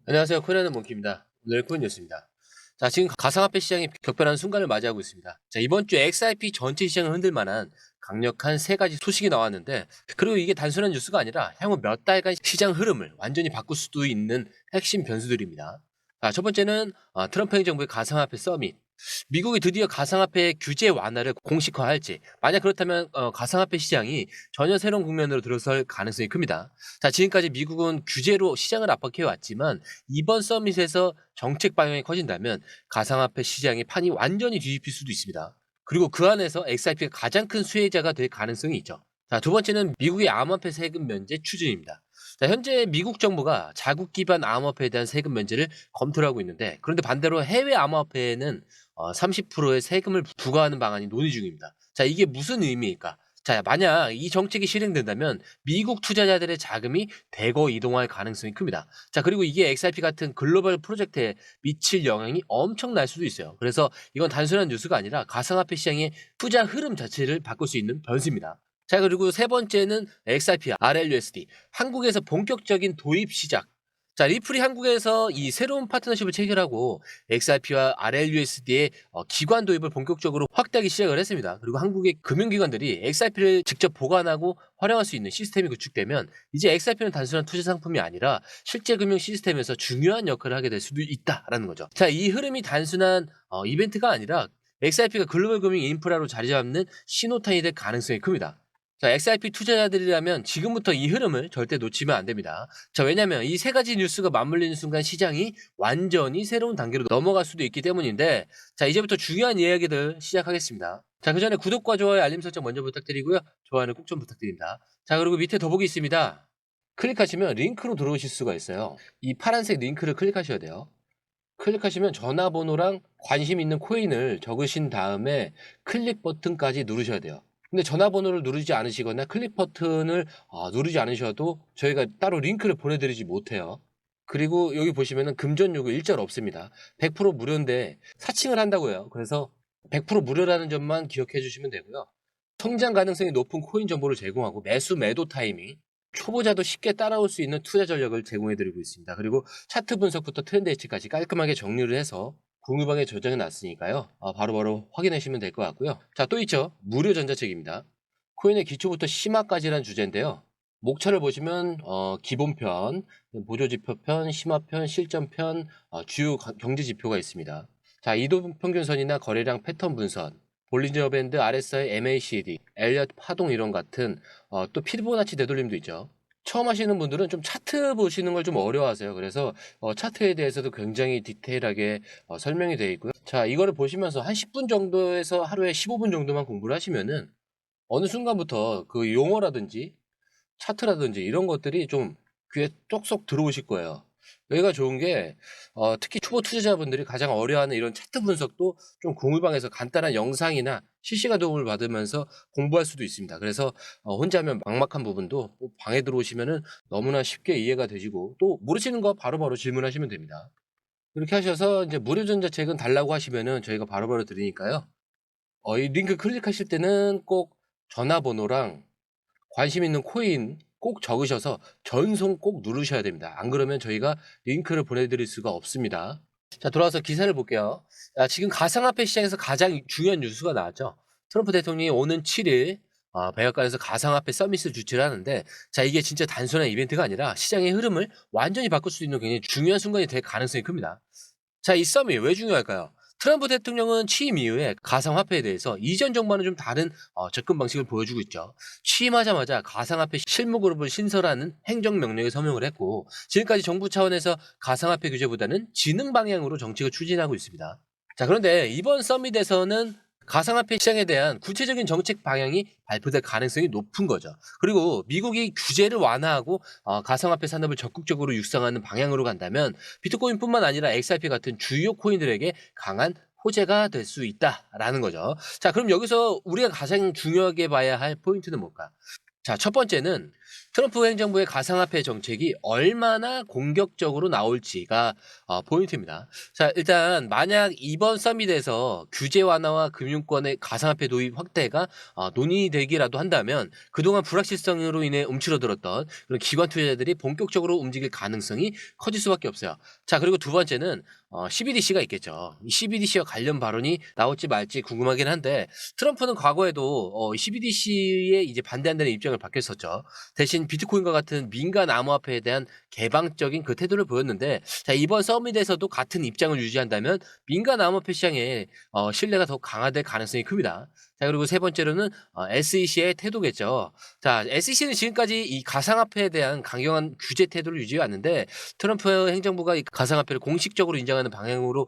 안녕하세요. 코리아는 몽키입니다. 오늘 코인 뉴스입니다. 자, 지금 가상화폐 시장이 격변하는 순간을 맞이하고 있습니다. 자, 이번 주 XRP 전체 시장을 흔들 만한 강력한 세 가지 소식이 나왔는데, 그리고 이게 단순한 뉴스가 아니라 향후 몇 달간 시장 흐름을 완전히 바꿀 수도 있는 핵심 변수들입니다. 자, 첫 번째는 트럼프 행정부의 가상화폐 서밋. 미국이 드디어 가상화폐 규제 완화를 공식화할지, 만약 그렇다면 가상화폐 시장이 전혀 새로운 국면으로 들어설 가능성이 큽니다. 자, 지금까지 미국은 규제로 시장을 압박해 왔지만 이번 서밋에서 정책 방향이 커진다면 가상화폐 시장의 판이 완전히 뒤집힐 수도 있습니다. 그리고 그 안에서 XRP가 가장 큰 수혜자가 될 가능성이 있죠. 자, 두 번째는 미국의 암호화폐 세금 면제 추진입니다. 자, 현재 미국 정부가 자국 기반 암호화폐에 대한 세금 면제를 검토를 하고 있는데, 그런데 반대로 해외 암호화폐에는 30%의 세금을 부과하는 방안이 논의 중입니다. 자, 이게 무슨 의미일까? 자, 만약 이 정책이 실행된다면 미국 투자자들의 자금이 대거 이동할 가능성이 큽니다. 자, 그리고 이게 XRP 같은 글로벌 프로젝트에 미칠 영향이 엄청날 수도 있어요. 그래서 이건 단순한 뉴스가 아니라 가상화폐 시장의 투자 흐름 자체를 바꿀 수 있는 변수입니다. 자, 그리고 세 번째는 XRP, RLUSD. 한국에서 본격적인 도입 시작. 자, 리플이 한국에서 이 새로운 파트너십을 체결하고 XRP와 RLUSD의 기관 도입을 본격적으로 확대하기 시작을 했습니다. 그리고 한국의 금융기관들이 XRP를 직접 보관하고 활용할 수 있는 시스템이 구축되면 이제 XRP는 단순한 투자 상품이 아니라 실제 금융 시스템에서 중요한 역할을 하게 될 수도 있다라는 거죠. 자, 이 흐름이 단순한 이벤트가 아니라 XRP가 글로벌 금융 인프라로 자리 잡는 신호탄이 될 가능성이 큽니다. 자, XRP 투자자들이라면 지금부터 이 흐름을 절대 놓치면 안 됩니다. 자, 왜냐면 이 세 가지 뉴스가 맞물리는 순간 시장이 완전히 새로운 단계로 넘어갈 수도 있기 때문인데, 자, 이제부터 중요한 이야기들 시작하겠습니다. 자, 그 전에 구독과 좋아요, 알림 설정 먼저 부탁드리고요. 좋아요는 꼭 좀 부탁드립니다. 자, 그리고 밑에 더보기 있습니다. 클릭하시면 링크로 들어오실 수가 있어요. 이 파란색 링크를 클릭하셔야 돼요. 클릭하시면 전화번호랑 관심 있는 코인을 적으신 다음에 클릭 버튼까지 누르셔야 돼요. 근데 전화번호를 누르지 않으시거나 클릭 버튼을 누르지 않으셔도 저희가 따로 링크를 보내드리지 못해요. 그리고 여기 보시면은 금전 요구 일절 없습니다. 100% 무료인데 사칭을 한다고 해요. 그래서 100% 무료라는 점만 기억해 주시면 되고요. 성장 가능성이 높은 코인 정보를 제공하고 매수 매도 타이밍, 초보자도 쉽게 따라올 수 있는 투자 전략을 제공해 드리고 있습니다. 그리고 차트 분석부터 트렌드 예측까지 깔끔하게 정리를 해서 공유방에 저장해 놨으니까요. 바로바로 확인하시면 될 것 같고요. 자, 또 있죠. 무료 전자책입니다. 코인의 기초부터 심화까지란 주제인데요. 목차를 보시면 기본편, 보조지표편, 심화편, 실전편, 주요 경제지표가 있습니다. 자, 이동평균선이나 거래량 패턴 분선, 볼린저 밴드, RSI, MACD, 엘리엇 파동 이론 같은 또 피보나치 되돌림도 있죠. 처음 하시는 분들은 좀 차트 보시는 걸 좀 어려워하세요. 그래서 차트에 대해서도 굉장히 디테일하게 설명이 되어 있고요. 자, 이거를 보시면서 한 10분 정도에서 하루에 15분 정도만 공부를 하시면은 어느 순간부터 그 용어라든지 차트라든지 이런 것들이 좀 귀에 쏙쏙 들어오실 거예요. 여기가 좋은 게 특히 초보 투자자분들이 가장 어려워하는 이런 차트 분석도 좀 공유방에서 간단한 영상이나 실시간 도움을 받으면서 공부할 수도 있습니다. 그래서 혼자 하면 막막한 부분도 방에 들어오시면은 너무나 쉽게 이해가 되시고 또 모르시는 거 바로바로 질문하시면 됩니다. 이렇게 하셔서 이제 무료 전자책은 달라고 하시면은 저희가 바로바로 드리니까요. 이 링크 클릭하실 때는 꼭 전화번호랑 관심 있는 코인 꼭 적으셔서 전송 꼭 누르셔야 됩니다. 안 그러면 저희가 링크를 보내드릴 수가 없습니다. 자, 돌아와서 기사를 볼게요. 지금 가상화폐 시장에서 가장 중요한 뉴스가 나왔죠. 트럼프 대통령이 오는 7일 백악관에서 가상화폐 서밋을 주최를 하는데, 자, 이게 진짜 단순한 이벤트가 아니라 시장의 흐름을 완전히 바꿀 수 있는 굉장히 중요한 순간이 될 가능성이 큽니다. 자, 이 서밋 왜 중요할까요? 트럼프 대통령은 취임 이후에 가상화폐에 대해서 이전 정부와는 좀 다른 접근 방식을 보여주고 있죠. 취임하자마자 가상화폐 실무그룹을 신설하는 행정명령에 서명을 했고, 지금까지 정부 차원에서 가상화폐 규제보다는 지능 방향으로 정책을 추진하고 있습니다. 자, 그런데 이번 서밋에서는 가상화폐 시장에 대한 구체적인 정책 방향이 발표될 가능성이 높은 거죠. 그리고 미국이 규제를 완화하고 가상화폐 산업을 적극적으로 육성하는 방향으로 간다면 비트코인뿐만 아니라 XRP 같은 주요 코인들에게 강한 호재가 될 수 있다라는 거죠. 자, 그럼 여기서 우리가 가장 중요하게 봐야 할 포인트는 뭘까? 자, 첫 번째는 트럼프 행정부의 가상화폐 정책이 얼마나 공격적으로 나올지가 포인트입니다. 자, 일단 만약 이번 서밋에서 규제 완화와 금융권의 가상화폐 도입 확대가 논의되기라도 한다면 그동안 불확실성으로 인해 움츠러들었던 그런 기관 투자자들이 본격적으로 움직일 가능성이 커질 수밖에 없어요. 자, 그리고 두 번째는 CBDC가 있겠죠. 이 CBDC와 관련 발언이 나올지 말지 궁금하긴 한데 트럼프는 과거에도 CBDC에 이제 반대한다는 입장을 밝혔었죠. 대신 비트코인과 같은 민간 암호화폐에 대한 개방적인 그 태도를 보였는데 자, 이번 서밋에서도 같은 입장을 유지한다면 민간 암호화폐 시장에 신뢰가 더 강화될 가능성이 큽니다. 자, 그리고 세 번째로는 SEC의 태도겠죠. 자, SEC는 지금까지 이 가상화폐에 대한 강경한 규제 태도를 유지해 왔는데 트럼프 행정부가 이 가상화폐를 공식적으로 인정하는 방향으로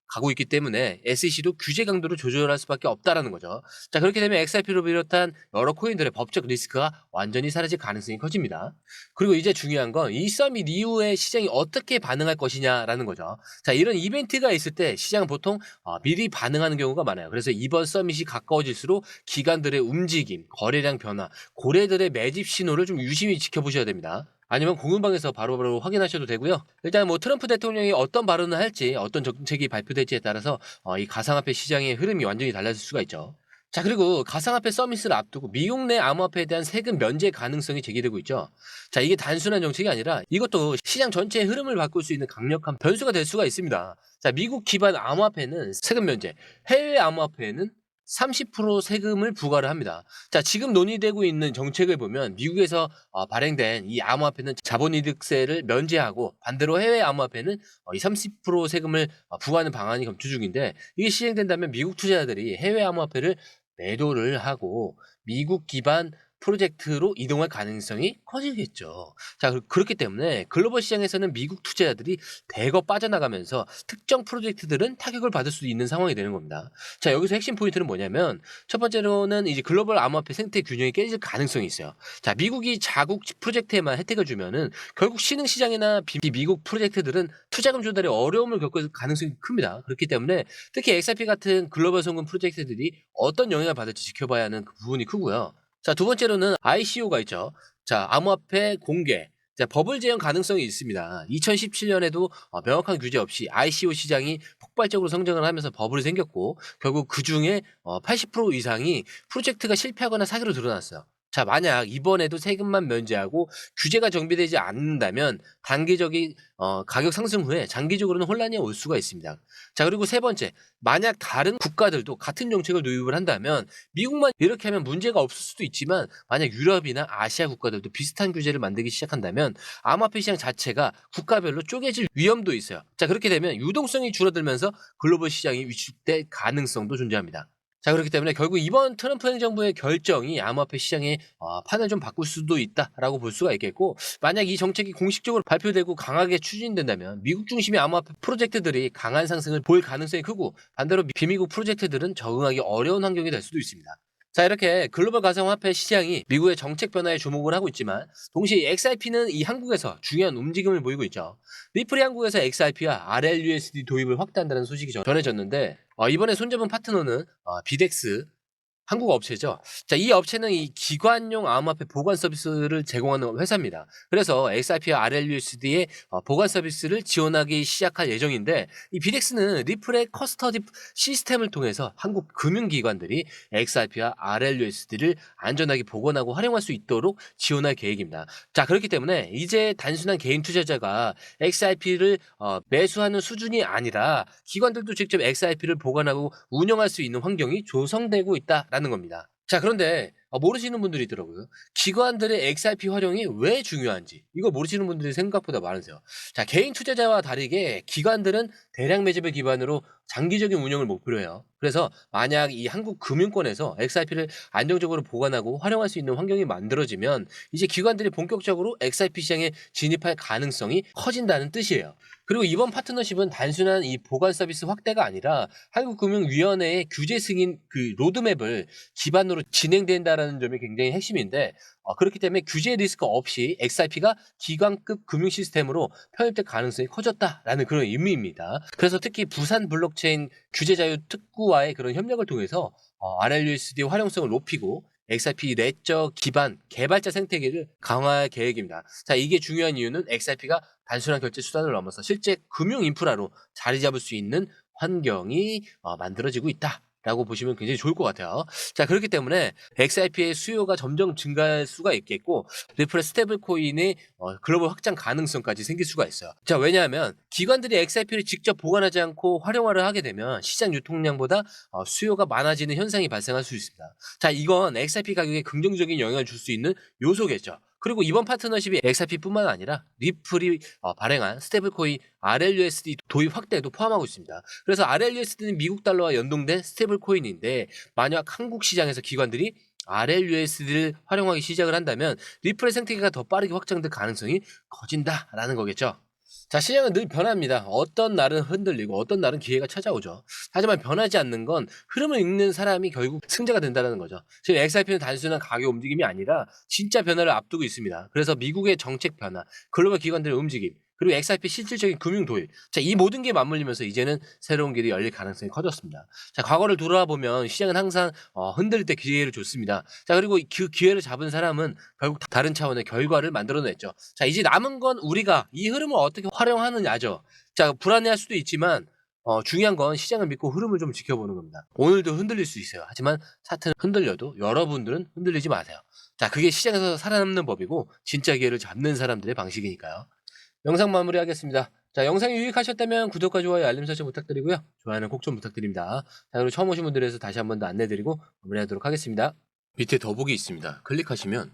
가고 있기 때문에 SEC도 규제 강도를 조절할 수밖에 없다라는 거죠. 자, 그렇게 되면 XRP를 비롯한 여러 코인들의 법적 리스크가 완전히 사라질 가능성이 커집니다. 그리고 이제 중요한 건 이 서밋 이후에 시장이 어떻게 반응할 것이냐라는 거죠. 자, 이런 이벤트가 있을 때 시장은 보통 미리 반응하는 경우가 많아요. 그래서 이번 서밋이 가까워질수록 기관들의 움직임, 거래량 변화, 고래들의 매집 신호를 좀 유심히 지켜보셔야 됩니다. 아니면 공유방에서 바로바로 확인하셔도 되고요. 일단 뭐 트럼프 대통령이 어떤 발언을 할지 어떤 정책이 발표될지에 따라서 이 가상화폐 시장의 흐름이 완전히 달라질 수가 있죠. 자, 그리고 가상화폐 서밋을 앞두고 미국 내 암호화폐에 대한 세금 면제 가능성이 제기되고 있죠. 자, 이게 단순한 정책이 아니라 이것도 시장 전체의 흐름을 바꿀 수 있는 강력한 변수가 될 수가 있습니다. 자, 미국 기반 암호화폐는 세금 면제, 해외 암호화폐에는 30% 세금을 부과를 합니다. 자, 지금 논의되고 있는 정책을 보면 미국에서 발행된 이 암호화폐는 자본이득세를 면제하고 반대로 해외 암호화폐는 이 30% 세금을 부과하는 방안이 검토 중인데 이게 시행된다면 미국 투자자들이 해외 암호화폐를 매도를 하고 미국 기반 프로젝트로 이동할 가능성이 커지겠죠. 자, 그렇기 때문에 글로벌 시장에서는 미국 투자자들이 대거 빠져나가면서 특정 프로젝트들은 타격을 받을 수 있는 상황이 되는 겁니다. 자, 여기서 핵심 포인트는 뭐냐면 첫 번째로는 이제 글로벌 암호화폐 생태 균형이 깨질 가능성이 있어요. 자, 미국이 자국 프로젝트에만 혜택을 주면은 결국 신흥 시장이나 비미국 프로젝트들은 투자금 조달에 어려움을 겪을 가능성이 큽니다. 그렇기 때문에 특히 XRP 같은 글로벌 성금 프로젝트들이 어떤 영향을 받을지 지켜봐야 하는 그 부분이 크고요. 자, 두 번째로는 ICO가 있죠. 자, 암호화폐 공개. 자, 버블 재현 가능성이 있습니다. 2017년에도 명확한 규제 없이 ICO 시장이 폭발적으로 성장을 하면서 버블이 생겼고 결국 그중에 80% 이상이 프로젝트가 실패하거나 사기로 드러났어요. 자, 만약 이번에도 세금만 면제하고 규제가 정비되지 않는다면 단기적인 가격 상승 후에 장기적으로는 혼란이 올 수가 있습니다. 자, 그리고 세 번째, 만약 다른 국가들도 같은 정책을 도입을 한다면 미국만 이렇게 하면 문제가 없을 수도 있지만 만약 유럽이나 아시아 국가들도 비슷한 규제를 만들기 시작한다면 암호화폐 시장 자체가 국가별로 쪼개질 위험도 있어요. 자, 그렇게 되면 유동성이 줄어들면서 글로벌 시장이 위축될 가능성도 존재합니다. 자, 그렇기 때문에 결국 이번 트럼프 행정부의 결정이 암호화폐 시장의 판을 좀 바꿀 수도 있다라고 볼 수가 있겠고 만약 이 정책이 공식적으로 발표되고 강하게 추진된다면 미국 중심의 암호화폐 프로젝트들이 강한 상승을 보일 가능성이 크고 반대로 비미국 프로젝트들은 적응하기 어려운 환경이 될 수도 있습니다. 자, 이렇게 글로벌 가상화폐 시장이 미국의 정책 변화에 주목을 하고 있지만 동시에 XRP는 이 한국에서 중요한 움직임을 보이고 있죠. 리플이 한국에서 XRP와 RLUSD 도입을 확대한다는 소식이 전해졌는데 이번에 손잡은 파트너는 비덱스 한국 업체죠. 자, 이 업체는 이 기관용 암호화폐 보관 서비스를 제공하는 회사입니다. 그래서 XRP와 RLUSD의 보관 서비스를 지원하기 시작할 예정인데 이 비덱스는 리플의 커스터디 시스템을 통해서 한국 금융기관들이 XRP와 RLUSD를 안전하게 보관하고 활용할 수 있도록 지원할 계획입니다. 자, 그렇기 때문에 이제 단순한 개인 투자자가 XRP를 매수하는 수준이 아니라 기관들도 직접 XRP를 보관하고 운영할 수 있는 환경이 조성되고 있다라는 겁니다. 자, 그런데 모르시는 분들이 있더라고요. 기관들의 XRP 활용이 왜 중요한지 이거 모르시는 분들이 생각보다 많으세요. 자, 개인 투자자와 다르게 기관들은 대량 매집을 기반으로 장기적인 운영을 목표로 해요. 그래서 만약 이 한국 금융권에서 XRP를 안정적으로 보관하고 활용할 수 있는 환경이 만들어지면 이제 기관들이 본격적으로 XRP 시장에 진입할 가능성이 커진다는 뜻이에요. 그리고 이번 파트너십은 단순한 이 보관 서비스 확대가 아니라 한국금융위원회의 규제 승인 그 로드맵을 기반으로 진행된다라는 점이 굉장히 핵심인데 그렇기 때문에 규제 리스크 없이 XRP가 기관급 금융 시스템으로 편입될 가능성이 커졌다라는 그런 의미입니다. 그래서 특히 부산 블록체인 규제 자유 특구와의 그런 협력을 통해서 RLUSD 활용성을 높이고 XRP 내적 기반 개발자 생태계를 강화할 계획입니다. 자, 이게 중요한 이유는 XRP가 단순한 결제 수단을 넘어서 실제 금융 인프라로 자리 잡을 수 있는 환경이 만들어지고 있다라고 보시면 굉장히 좋을 것 같아요. 자, 그렇기 때문에 XRP의 수요가 점점 증가할 수가 있겠고 리플의 스테이블 코인의 글로벌 확장 가능성까지 생길 수가 있어요. 자, 왜냐하면 기관들이 XRP를 직접 보관하지 않고 활용화를 하게 되면 시장 유통량보다 수요가 많아지는 현상이 발생할 수 있습니다. 자, 이건 XRP 가격에 긍정적인 영향을 줄 수 있는 요소겠죠. 그리고 이번 파트너십이 XRP뿐만 아니라 리플이 발행한 스테이블코인 RLUSD 도입 확대도 포함하고 있습니다. 그래서 RLUSD는 미국 달러와 연동된 스테이블코인인데 만약 한국 시장에서 기관들이 RLUSD를 활용하기 시작을 한다면 리플의 생태계가 더 빠르게 확장될 가능성이 커진다라는 거겠죠. 자, 시장은 늘 변합니다. 어떤 날은 흔들리고 어떤 날은 기회가 찾아오죠. 하지만 변하지 않는 건 흐름을 읽는 사람이 결국 승자가 된다는 거죠. 지금 XRP는 단순한 가격 움직임이 아니라 진짜 변화를 앞두고 있습니다. 그래서 미국의 정책 변화, 글로벌 기관들의 움직임, 그리고 XRP 실질적인 금융 도입. 자, 이 모든 게 맞물리면서 이제는 새로운 길이 열릴 가능성이 커졌습니다. 자, 과거를 돌아보면 시장은 항상 흔들릴 때 기회를 줬습니다. 자, 그리고 그 기회를 잡은 사람은 결국 다른 차원의 결과를 만들어냈죠. 자, 이제 남은 건 우리가 이 흐름을 어떻게 활용하느냐죠. 자, 불안해할 수도 있지만 중요한 건 시장을 믿고 흐름을 좀 지켜보는 겁니다. 오늘도 흔들릴 수 있어요. 하지만 차트는 흔들려도 여러분들은 흔들리지 마세요. 자, 그게 시장에서 살아남는 법이고 진짜 기회를 잡는 사람들의 방식이니까요. 영상 마무리하겠습니다. 자, 영상이 유익하셨다면 구독과 좋아요, 알림 설정 부탁드리고요. 좋아요는 꼭 좀 부탁드립니다. 자, 그리고 처음 오신 분들에서 다시 한 번 더 안내드리고 마무리하도록 하겠습니다. 밑에 더보기 있습니다. 클릭하시면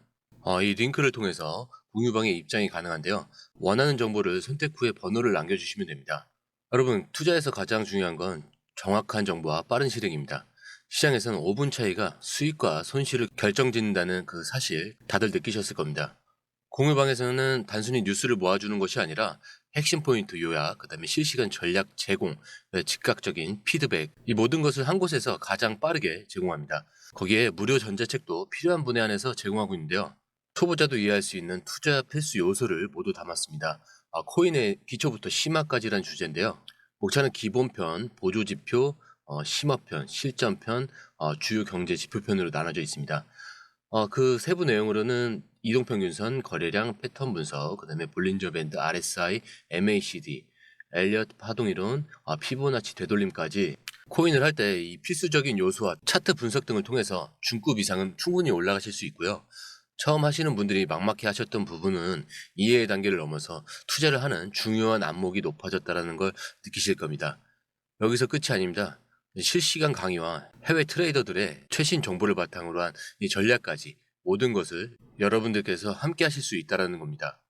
이 링크를 통해서 공유방에 입장이 가능한데요. 원하는 정보를 선택 후에 번호를 남겨주시면 됩니다. 여러분, 투자에서 가장 중요한 건 정확한 정보와 빠른 실행입니다. 시장에서는 5분 차이가 수익과 손실을 결정짓는다는 그 사실 다들 느끼셨을 겁니다. 공유방에서는 단순히 뉴스를 모아주는 것이 아니라 핵심 포인트 요약, 그 다음에 실시간 전략 제공, 즉각적인 피드백, 이 모든 것을 한 곳에서 가장 빠르게 제공합니다. 거기에 무료 전자책도 필요한 분에 한해서 제공하고 있는데요. 초보자도 이해할 수 있는 투자 필수 요소를 모두 담았습니다. 코인의 기초부터 심화까지란 주제인데요. 목차는 기본편, 보조지표, 심화편, 실전편, 주요 경제 지표편으로 나눠져 있습니다. 그 세부 내용으로는 이동평균선, 거래량, 패턴 분석, 그 다음에 볼린저 밴드, RSI, MACD, 엘리엇 파동이론, 피보나치 되돌림까지 코인을 할 때 이 필수적인 요소와 차트 분석 등을 통해서 중급 이상은 충분히 올라가실 수 있고요. 처음 하시는 분들이 막막해 하셨던 부분은 이해의 단계를 넘어서 투자를 하는 중요한 안목이 높아졌다는 걸 느끼실 겁니다. 여기서 끝이 아닙니다. 실시간 강의와 해외 트레이더들의 최신 정보를 바탕으로 한 이 전략까지 모든 것을 여러분들께서 함께 하실 수 있다는 겁니다.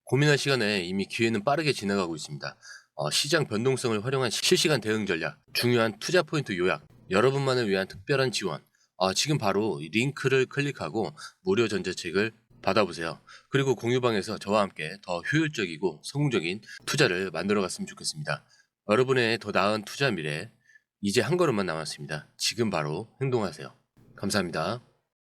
고민할 시간에 이미 기회는 빠르게 지나가고 있습니다. 시장 변동성을 활용한 실시간 대응 전략, 중요한 투자 포인트 요약, 여러분만을 위한 특별한 지원. 지금 바로 이 링크를 클릭하고 무료 전자책을 받아보세요. 그리고 공유방에서 저와 함께 더 효율적이고 성공적인 투자를 만들어 갔으면 좋겠습니다. 여러분의 더 나은 투자 미래, 이제 한 걸음만 남았습니다. 지금 바로 행동하세요. 감사합니다.